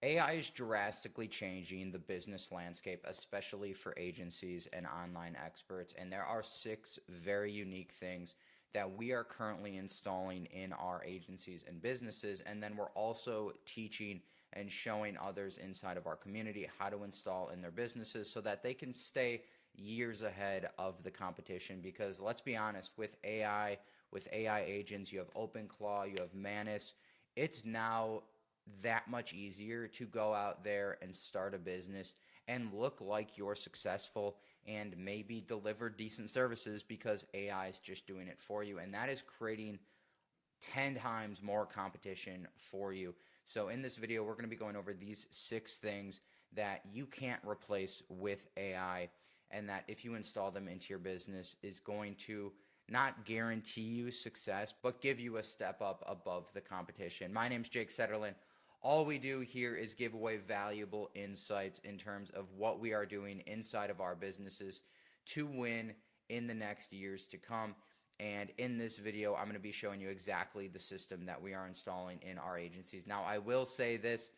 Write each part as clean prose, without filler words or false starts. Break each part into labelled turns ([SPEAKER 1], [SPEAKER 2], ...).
[SPEAKER 1] AI is drastically changing the business landscape, especially for agencies and online experts. And there are 6 very unique things that we are currently installing in our agencies and businesses. And then we're also teaching and showing others inside of our community how to install in their businesses so that they can stay years ahead of the competition. Because let's be honest, with AI agents, you have OpenClaw, you have Manus. It's now that much easier to go out there and start a business and look like you're successful and maybe deliver decent services because AI is just doing it for you. And that is creating 10 times more competition for you. So in this video, we're going to be going over these 6 things that you can't replace with AI, and that if you install them into your business is going to not guarantee you success, but give you a step up above the competition. My name's Jake Setterlun. All we do here is give away valuable insights in terms of what we are doing inside of our businesses to win in the next years to come. And in this video, I'm going to be showing you exactly the system that we are installing in our agencies. Now, I will say this,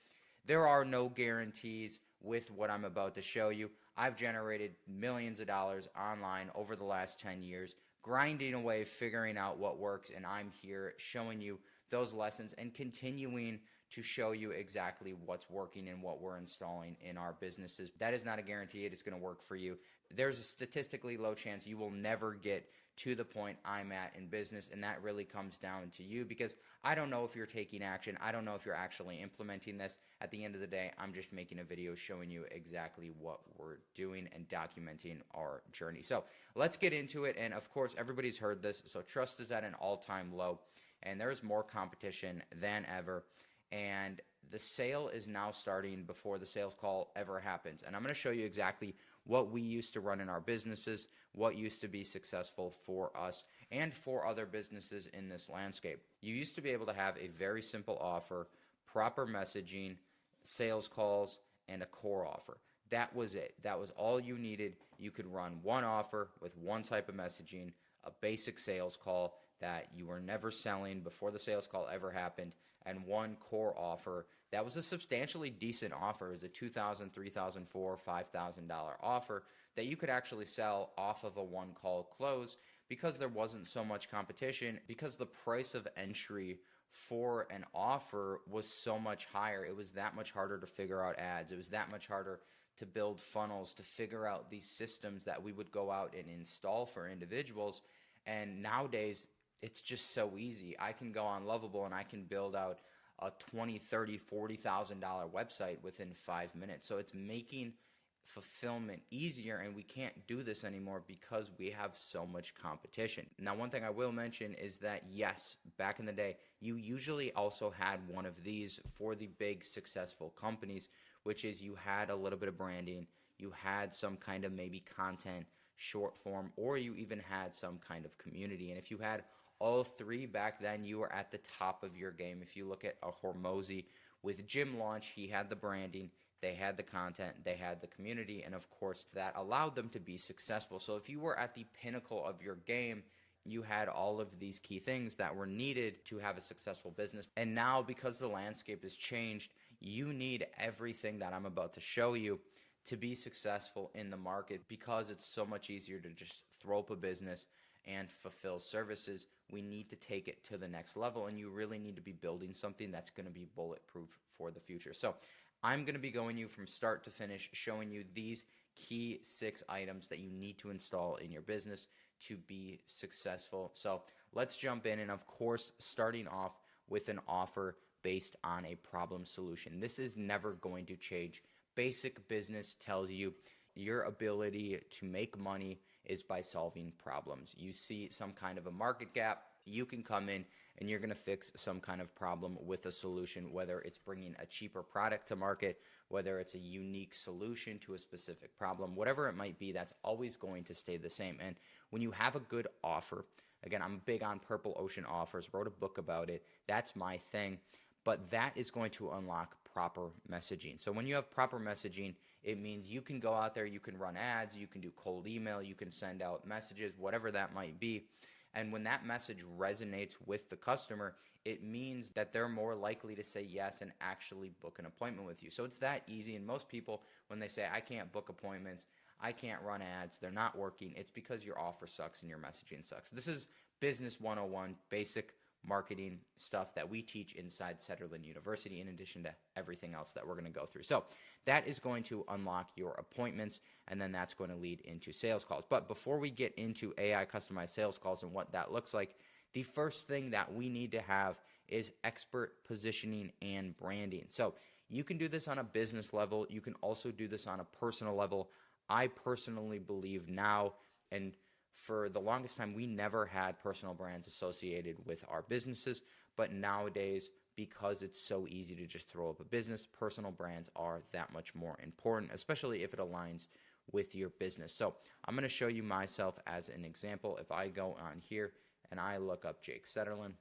[SPEAKER 1] there are no guarantees with what I'm about to show you. I've generated millions of dollars online over the last 10 years, grinding away, figuring out what works, and I'm here showing you those lessons and continuing to show you exactly what's working and what we're installing in our businesses. That is not a guarantee it's going to work for you. There's a statistically low chance you will never get to the point I'm at in business, and that really comes down to you, because I don't know if you're taking action. I don't know if you're actually implementing this. At the end of the day, I'm just making a video showing you exactly what we're doing and documenting our journey. So let's get into it. And of course, everybody's heard this. So trust is at an all-time low, and there's more competition than ever. And the sale is now starting before the sales call ever happens. And I'm going to show you exactly what we used to run in our businesses, what used to be successful for us and for other businesses in this landscape. You used to be able to have a very simple offer, proper messaging, sales calls, and a core offer. That was it. That was all you needed. You could run one offer with one type of messaging, a basic sales call that you were never selling before the sales call ever happened, and one core offer that was a substantially decent offer. It was a $2,000, $3,000, $4,000, $5,000 offer that you could actually sell off of a one-call close, because there wasn't so much competition, because the price of entry for an offer was so much higher. It was that much harder to figure out ads. It was that much harder to build funnels, to figure out these systems that we would go out and install for individuals. And nowadays, it's just so easy. I can go on Lovable and I can build out a $20,000, $30,000, $40,000 website within 5 minutes. So it's making fulfillment easier, and we can't do this anymore because we have so much competition. Now, one thing I will mention is that, yes, back in the day, you usually also had one of these for the big successful companies, which is you had a little bit of branding, you had some kind of maybe content, short form, or you even had some kind of community. And if you had all 3 back then, you were at the top of your game. If you look at a Hormozy with Jim Launch, he had the branding, they had the content, they had the community, and of course that allowed them to be successful. So if you were at the pinnacle of your game, you had all of these key things that were needed to have a successful business. And now, because the landscape has changed, you need everything that I'm about to show you to be successful in the market, because it's so much easier to just throw up a business and fulfill services. We need to take it to the next level, and you really need to be building something that's going to be bulletproof for the future. So I'm going to be going you from start to finish, showing you these key 6 items that you need to install in your business to be successful. So let's jump in, and of course, starting off with an offer based on a problem solution. This is never going to change. Basic business tells you your ability to make money is by solving problems. You see some kind of a market gap, you can come in and you're going to fix some kind of problem with a solution, whether it's bringing a cheaper product to market, whether it's a unique solution to a specific problem, whatever it might be, that's always going to stay the same. And when you have a good offer, again, I'm big on purple ocean offers, wrote a book about it, that's my thing, but that is going to unlock proper messaging. So when you have proper messaging, it means you can go out there, you can run ads, you can do cold email, you can send out messages, whatever that might be. And when that message resonates with the customer, it means that they're more likely to say yes and actually book an appointment with you. So it's that easy. And most people, when they say, I can't book appointments, I can't run ads, they're not working, it's because your offer sucks and your messaging sucks. This is Business 101, basic marketing stuff that we teach inside Setterlun University, in addition to everything else that we're going to go through. So that is going to unlock your appointments, and then that's going to lead into sales calls. But before we get into AI customized sales calls and what that looks like, the first thing that we need to have is expert positioning and branding. So you can do this on a business level. You can also do this on a personal level. I personally believe now, and for the longest time, we never had personal brands associated with our businesses, but nowadays, because it's so easy to just throw up a business, personal brands are that much more important, especially if it aligns with your business. So I'm going to show you myself as an example. If I go on here and I look up Jake Setterlun,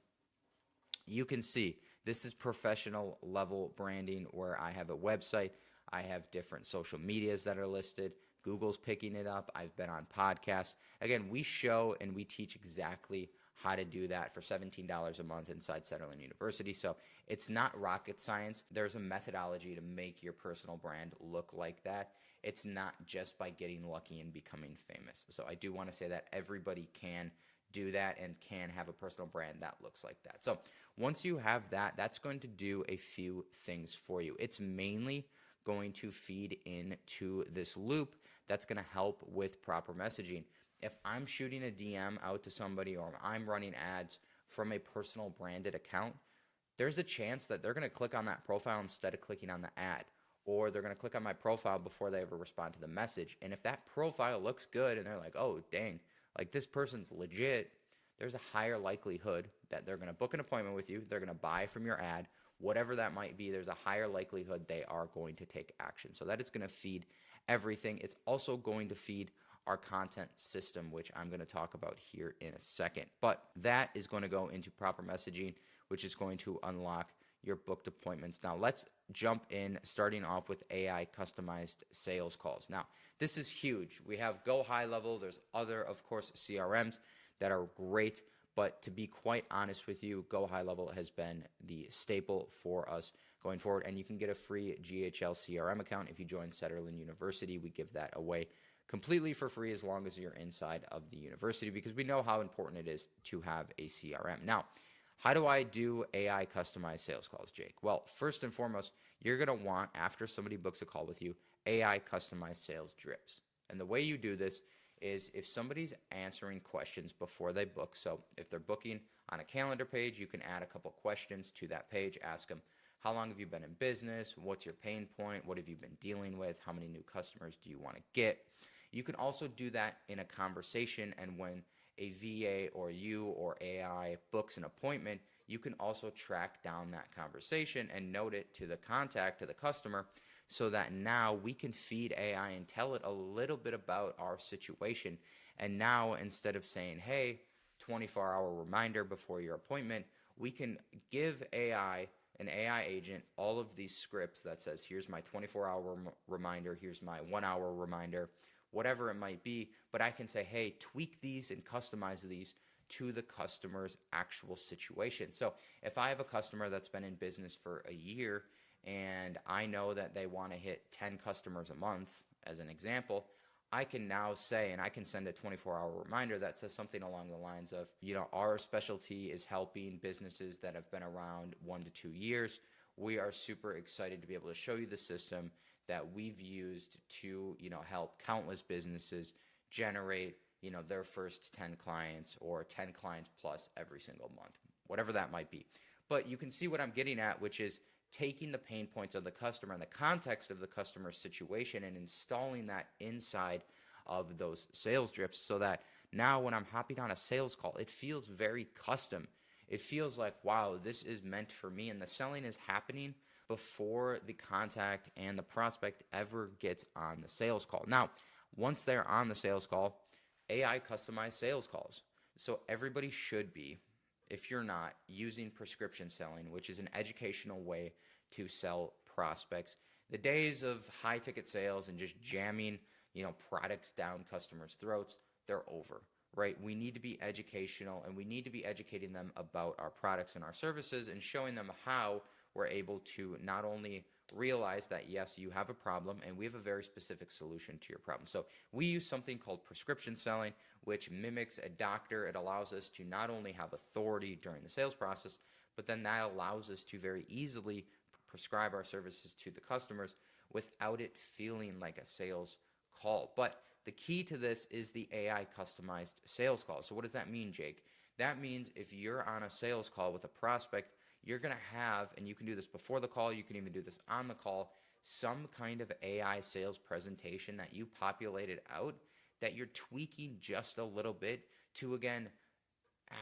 [SPEAKER 1] you can see this is professional level branding where I have a website, I have different social medias that are listed, Google's picking it up. I've been on podcasts. Again, we show and we teach exactly how to do that for $17 a month inside Setterlun University. So it's not rocket science. There's a methodology to make your personal brand look like that. It's not just by getting lucky and becoming famous. So I do want to say that everybody can do that and can have a personal brand that looks like that. So once you have that, that's going to do a few things for you. It's mainly going to feed into this loop that's going to help with proper messaging. If I'm shooting a DM out to somebody or I'm running ads from a personal branded account, there's a chance that they're going to click on that profile instead of clicking on the ad, or they're going to click on my profile before they ever respond to the message. And if that profile looks good and they're like, oh, dang, like this person's legit, there's a higher likelihood that they're going to book an appointment with you, they're going to buy from your ad, whatever that might be, there's a higher likelihood they are going to take action. So that is going to feed everything. It's also going to feed our content system, which I'm going to talk about here in a second. But that is going to go into proper messaging, which is going to unlock your booked appointments. Now let's jump in, starting off with AI customized sales calls. Now this is huge. We have Go High Level. There's other, of course, CRMs that are great. But to be quite honest with you, Go High Level has been the staple for us going forward. And you can get a free GHL CRM account if you join Setterlun University. We give that away completely for free as long as you're inside of the university, because we know how important it is to have a CRM. Now, how do I do AI customized sales calls, Jake? Well, first and foremost, you're going to want, after somebody books a call with you, AI customized sales drips. And the way you do this is if somebody's answering questions before they book. So if they're booking on a calendar page, you can add a couple questions to that page. Ask them, how long have you been in business? What's your pain point? What have you been dealing with? How many new customers do you want to get? You can also do that in a conversation, and when a VA or you or AI books an appointment, you can also track down that conversation and note it to the contact, to the customer, so that now we can feed AI and tell it a little bit about our situation. And now, instead of saying, hey, 24-hour reminder before your appointment, we can give AI, an AI agent, all of these scripts that says, here's my 24-hour reminder, here's my 1-hour reminder, whatever it might be. But I can say, hey, tweak these and customize these to the customer's actual situation. So if I have a customer that's been in business for a year and I know that they want to hit 10 customers a month, as an example, I can now say, and I can send a 24-hour reminder that says something along the lines of, our specialty is helping businesses that have been around 1 to 2 years. We are super excited to be able to show you the system that we've used to, help countless businesses generate, their first 10 clients or 10 clients plus every single month, whatever that might be. But you can see what I'm getting at, which is taking the pain points of the customer and the context of the customer's situation and installing that inside of those sales drips, so that now when I'm hopping on a sales call, it feels very custom. It feels like, wow, this is meant for me, and the selling is happening before the contact and the prospect ever gets on the sales call. Now, once they're on the sales call, AI customized sales calls. So everybody should be, if you're not, using prescription selling, which is an educational way to sell prospects. The days of high ticket sales and just jamming, products down customers' throats, they're over. right? We need to be educational, and we need to be educating them about our products and our services and showing them how we're able to not only realize that, yes, you have a problem and we have a very specific solution to your problem. So we use something called prescription selling, which mimics a doctor. It allows us to not only have authority during the sales process, but then that allows us to very easily prescribe our services to the customers without it feeling like a sales call. But the key to this is the AI customized sales call. So what does that mean, Jake? That means if you're on a sales call with a prospect, you're going to have, and you can do this before the call, you can even do this on the call, some kind of AI sales presentation that you populated out that you're tweaking just a little bit to, again,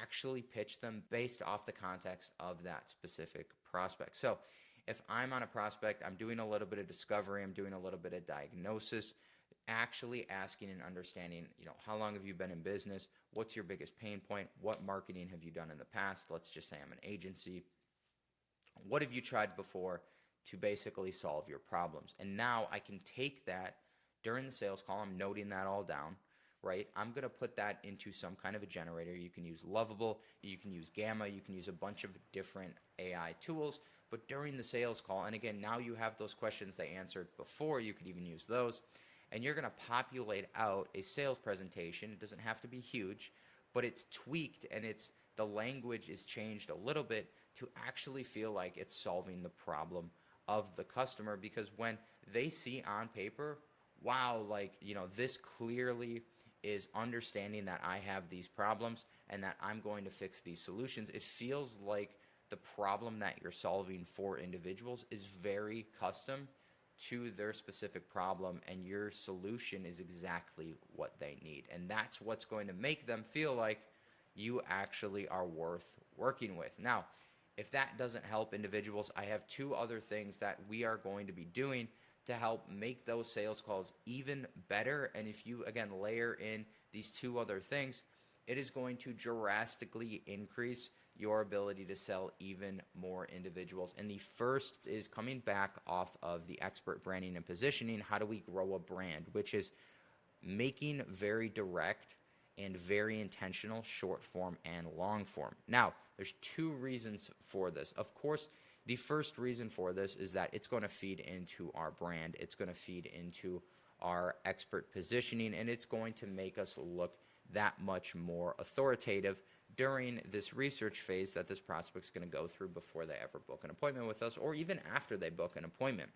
[SPEAKER 1] actually pitch them based off the context of that specific prospect. So if I'm on a prospect, I'm doing a little bit of discovery, I'm doing a little bit of diagnosis, actually asking and understanding, how long have you been in business? What's your biggest pain point? What marketing have you done in the past? Let's just say I'm an agency. What have you tried before to basically solve your problems? And now I can take that during the sales call. I'm noting that all down, right? I'm going to put that into some kind of a generator. You can use Lovable, you can use Gamma, you can use a bunch of different AI tools. But during the sales call, and again, now you have those questions they answered before, you could even use those. And you're going to populate out a sales presentation. It doesn't have to be huge, but it's tweaked and the language is changed a little bit to actually feel like it's solving the problem of the customer. Because when they see on paper, wow, this clearly is understanding that I have these problems and that I'm going to fix these solutions, it feels like the problem that you're solving for individuals is very custom to their specific problem, and your solution is exactly what they need. And that's what's going to make them feel like you actually are worth working with. Now, if that doesn't help individuals, I have two other things that we are going to be doing to help make those sales calls even better. And if you, again, layer in these two other things, it is going to drastically increase your ability to sell even more individuals. And the first is coming back off of the expert branding and positioning. How do we grow a brand? Which is making very direct and very intentional short form and long form. Now, there's two reasons for this. Of course, the first reason for this is that it's going to feed into our brand. It's going to feed into our expert positioning, and it's going to make us look that much more authoritative during this research phase that this prospect's going to go through before they ever book an appointment with us, or even after they book an appointment.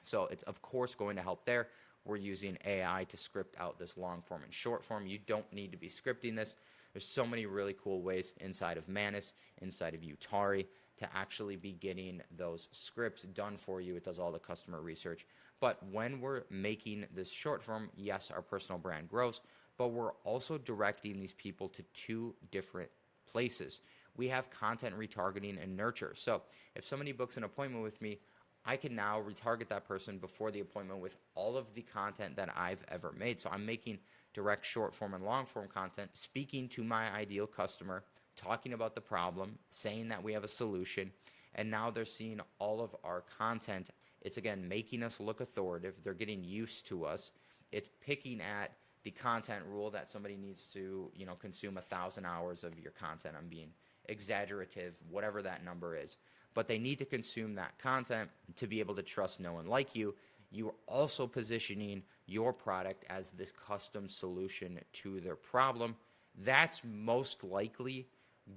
[SPEAKER 1] So it's, of course, going to help there. We're using AI to script out this long form and short form. You don't need to be scripting this. There's so many really cool ways inside of Manus, inside of Utari, to actually be getting those scripts done for you. It does all the customer research. But when we're making this short form, yes, our personal brand grows, but we're also directing these people to two different places. We have content retargeting and nurture. So if somebody books an appointment with me, I can now retarget that person before the appointment with all of the content that I've ever made. So I'm making direct short form and long form content, speaking to my ideal customer, talking about the problem, saying that we have a solution, and now they're seeing all of our content. It's, again, making us look authoritative. They're getting used to us. It's picking at the content rule that somebody needs to, consume 1,000 hours of your content. I'm being exaggerative, whatever that number is. But they need to consume that content to be able to trust, know, and like you. You are also positioning your product as this custom solution to their problem. That's most likely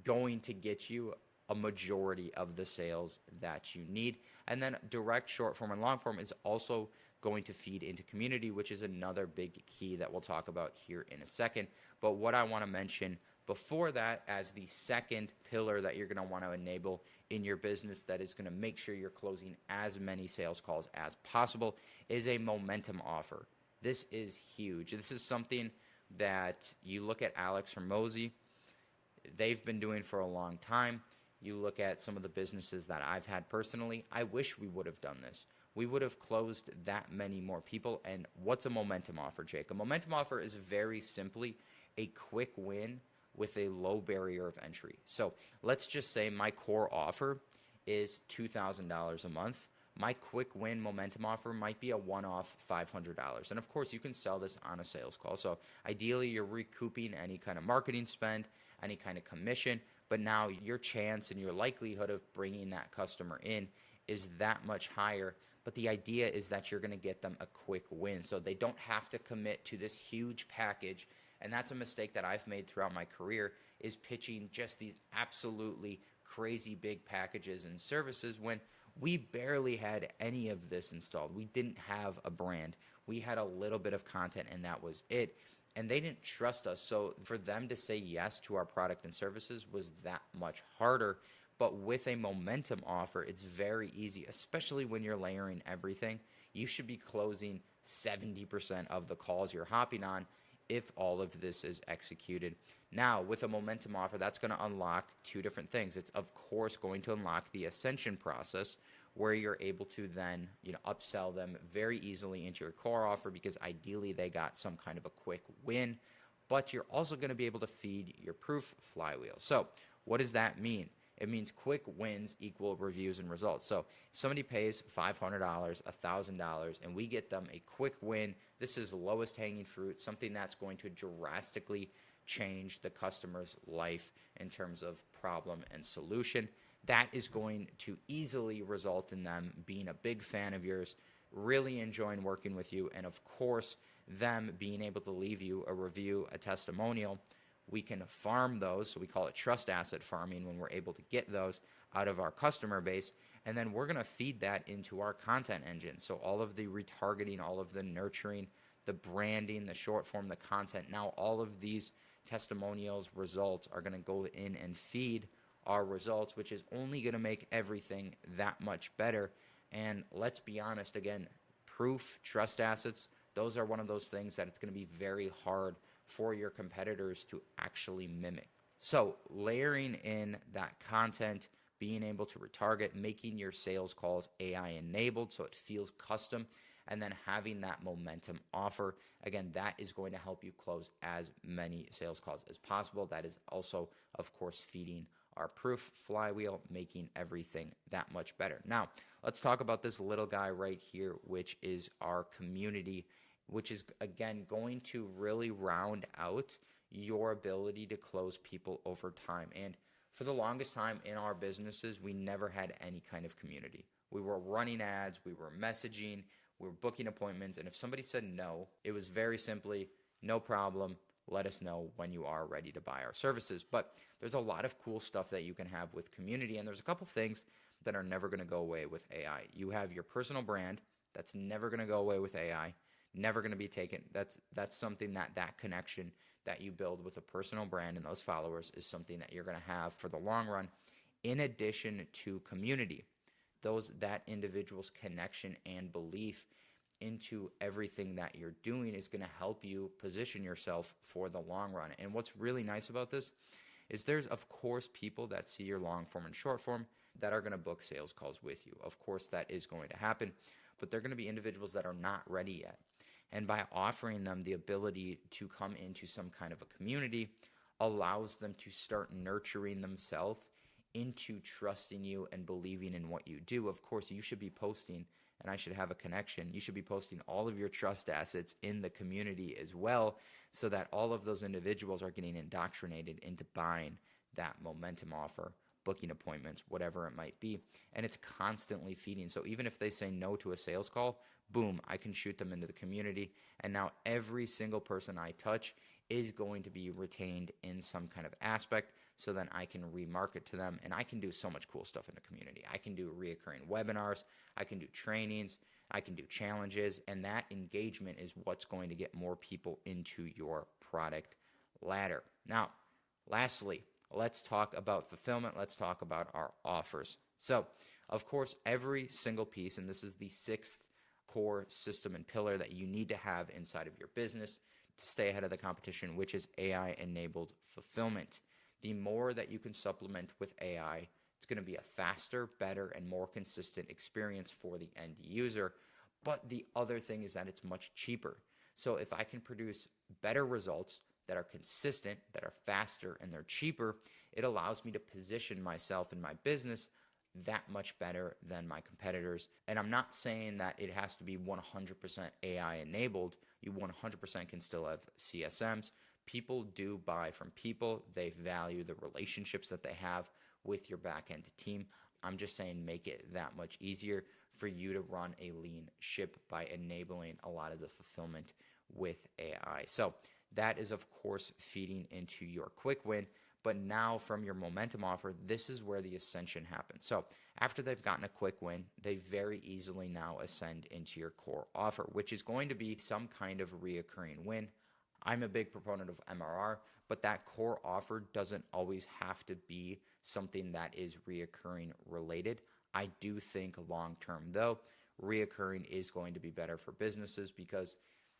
[SPEAKER 1] going to get you a majority of the sales that you need. And then direct short form and long form is also going to feed into community, which is another big key that we'll talk about here in a second. But what I want to mention before that, as the second pillar that you're going to want to enable in your business that is going to make sure you're closing as many sales calls as possible, is a momentum offer. This is huge. This is something that you look at Alex from Mosey, they've been doing for a long time. You look at some of the businesses that I've had personally, I wish we would have done this. We would have closed that many more people. And what's a momentum offer, Jake? A momentum offer is very simply a quick win with a low barrier of entry. So let's just say my core offer is $2,000 a month. my quick win momentum offer might be a one-off $500. And of course, you can sell this on a sales call. So ideally, you're recouping any kind of marketing spend, any kind of commission, but now your chance and your likelihood of bringing that customer in is that much higher. But the idea is that you're going to get them a quick win. So they don't have to commit to this huge package. And that's a mistake that I've made throughout my career, is pitching just these absolutely crazy big packages and services when we barely had any of this installed. We didn't have a brand. We had a little bit of content, and that was it. And they didn't trust us. So for them to say yes to our product and services was that much harder. But with a momentum offer, it's very easy, especially when you're layering everything. You should be closing 70% of the calls you're hopping on if all of this is executed. Now, with a momentum offer, that's going to unlock two different things. It's, of course, going to unlock the ascension process, where you're able to then, upsell them very easily into your core offer, because ideally they got some kind of a quick win. But you're also going to be able to feed your proof flywheel. So what does that mean? It means quick wins equal reviews and results. So if somebody pays $500, $1,000, and we get them a quick win, this is lowest hanging fruit, something that's going to drastically change the customer's life in terms of problem and solution. That is going to easily result in them being a big fan of yours, really enjoying working with you, and of course, them being able to leave you a review, a testimonial. We can farm those, so we call it trust asset farming, when we're able to get those out of our customer base, and then we're going to feed that into our content engine. So all of the retargeting, all of the nurturing, the branding, the short form, the content, now all of these testimonials, results are going to go in and feed our results, which is only going to make everything that much better. And let's be honest, again, proof, trust assets, those are one of those things that it's going to be very hard for your competitors to actually mimic. So layering in that content, being able to retarget, making your sales calls AI enabled so it feels custom, and then having that momentum offer, again, that is going to help you close as many sales calls as possible. That is also, of course, feeding our proof flywheel, making everything that much better. Now, let's talk about this little guy right here, which is our community, which is, again, going to really round out your ability to close people over time. And for the longest time in our businesses, we never had any kind of community. We were running ads, we were messaging, we were booking appointments, and if somebody said no, it was very simply, no problem, let us know when you are ready to buy our services. But there's a lot of cool stuff that you can have with community, and there's a couple things that are never going to go away with AI. You have your personal brand. That's never going to go away with AI. Never going to be taken. That's something that connection that you build with a personal brand and those followers is something that you're going to have for the long run. In addition to community, that individual's connection and belief into everything that you're doing is going to help you position yourself for the long run. And what's really nice about this is there's, of course, people that see your long form and short form that are going to book sales calls with you. Of course, that is going to happen, but they're going to be individuals that are not ready yet. And by offering them the ability to come into some kind of a community allows them to start nurturing themselves into trusting you and believing in what you do. Of course, you should be posting, and I should have a connection. You should be posting all of your trust assets in the community as well, so that all of those individuals are getting indoctrinated into buying that momentum offer, booking appointments, whatever it might be. And it's constantly feeding. So even if they say no to a sales call, boom, I can shoot them into the community. And now every single person I touch is going to be retained in some kind of aspect, so then I can remarket to them, and I can do so much cool stuff in the community. I can do reoccurring webinars, I can do trainings, I can do challenges, and that engagement is what's going to get more people into your product ladder. Now, lastly, let's talk about fulfillment. Let's talk about our offers. So, of course, every single piece, and this is the sixth core system and pillar that you need to have inside of your business to stay ahead of the competition, which is AI-enabled fulfillment. The more that you can supplement with AI, it's going to be a faster, better, and more consistent experience for the end user. But the other thing is that it's much cheaper. So if I can produce better results that are consistent, that are faster, and they're cheaper, it allows me to position myself and my business that much better than my competitors. And I'm not saying that it has to be 100% AI enabled. You 100% can still have CSMs. People do buy from people. They value the relationships that they have with your backend team. I'm just saying make it that much easier for you to run a lean ship by enabling a lot of the fulfillment with AI. So that is, of course, feeding into your quick win. But now from your momentum offer, this is where the ascension happens. So after they've gotten a quick win, they very easily now ascend into your core offer, which is going to be some kind of reoccurring win. I'm a big proponent of MRR, but that core offer doesn't always have to be something that is reoccurring related. I do think long term, though, reoccurring is going to be better for businesses, because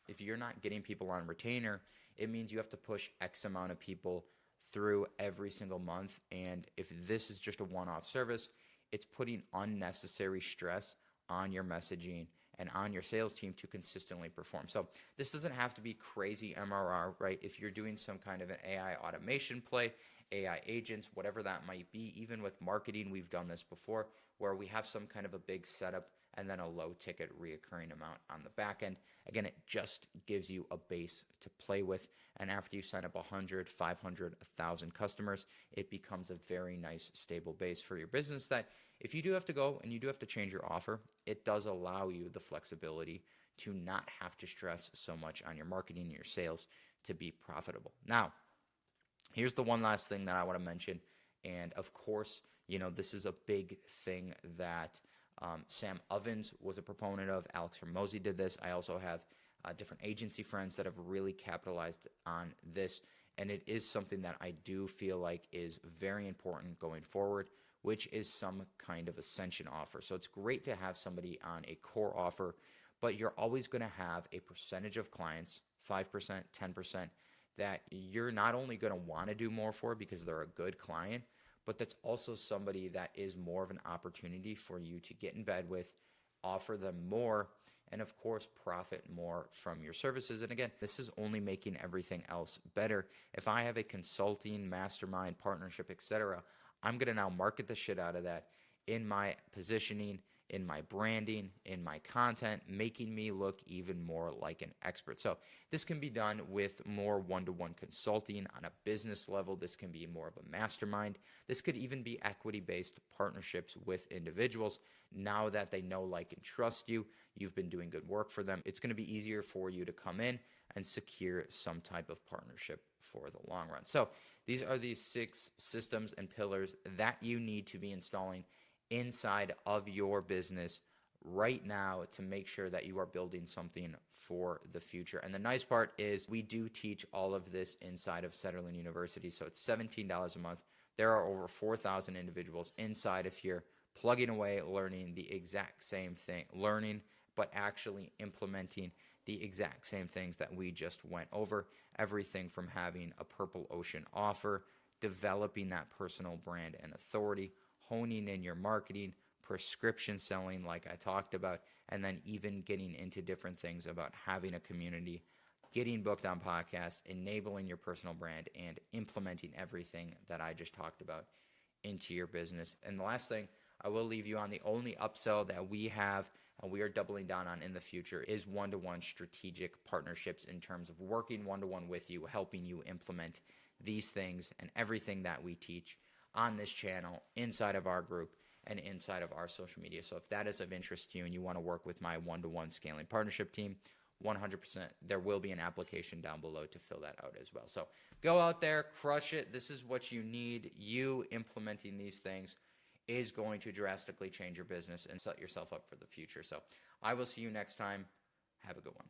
[SPEAKER 1] if you're not getting people on retainer, it means you have to push X amount of people through every single month. And if this is just a one-off service, it's putting unnecessary stress on your messaging and on your sales team to consistently perform. So this doesn't have to be crazy MRR, right? If you're doing some kind of an AI automation play, AI agents, whatever that might be, even with marketing, we've done this before, where we have some kind of a big setup and then a low ticket reoccurring amount on the back end. Again, it just gives you a base to play with. And after you sign up 100, 500, 1,000 customers, it becomes a very nice stable base for your business that if you do have to go and you do have to change your offer, it does allow you the flexibility to not have to stress so much on your marketing and your sales to be profitable. Now, here's the one last thing that I want to mention. And of course, this is a big thing that Sam Ovens was a proponent of. Alex Hormozi did this. I also have different agency friends that have really capitalized on this. And it is something that I do feel like is very important going forward, which is some kind of ascension offer. So it's great to have somebody on a core offer, but you're always going to have a percentage of clients, 5%, 10%, that you're not only going to want to do more for because they're a good client, but that's also somebody that is more of an opportunity for you to get in bed with, offer them more, and of course, profit more from your services. And again, this is only making everything else better. If I have a consulting, mastermind, partnership, etc., I'm going to now market the shit out of that in my positioning, in my branding, in my content, making me look even more like an expert. So this can be done with more one-to-one consulting on a business level. This can be more of a mastermind. This could even be equity-based partnerships with individuals. Now that they know, like, and trust you, you've been doing good work for them, it's going to be easier for you to come in and secure some type of partnership for the long run. So these are the 6 systems and pillars that you need to be installing inside of your business right now to make sure that you are building something for the future. And the nice part is we do teach all of this inside of Setterlun University. So it's $17 a month. There are over 4,000 individuals inside of here plugging away, learning the exact same thing, but actually implementing the exact same things that we just went over. Everything from having a purple ocean offer, developing that personal brand and authority, honing in your marketing, prescription selling like I talked about, and then even getting into different things about having a community, getting booked on podcasts, enabling your personal brand, and implementing everything that I just talked about into your business. And the last thing I will leave you on, the only upsell that we have and we are doubling down on in the future is one-to-one strategic partnerships in terms of working one-to-one with you, helping you implement these things and everything that we teach on this channel, inside of our group, and inside of our social media. So if that is of interest to you and you want to work with my one-to-one scaling partnership team, 100%, there will be an application down below to fill that out as well. So go out there, crush it. This is what you need. You implementing these things is going to drastically change your business and set yourself up for the future. So I will see you next time. Have a good one.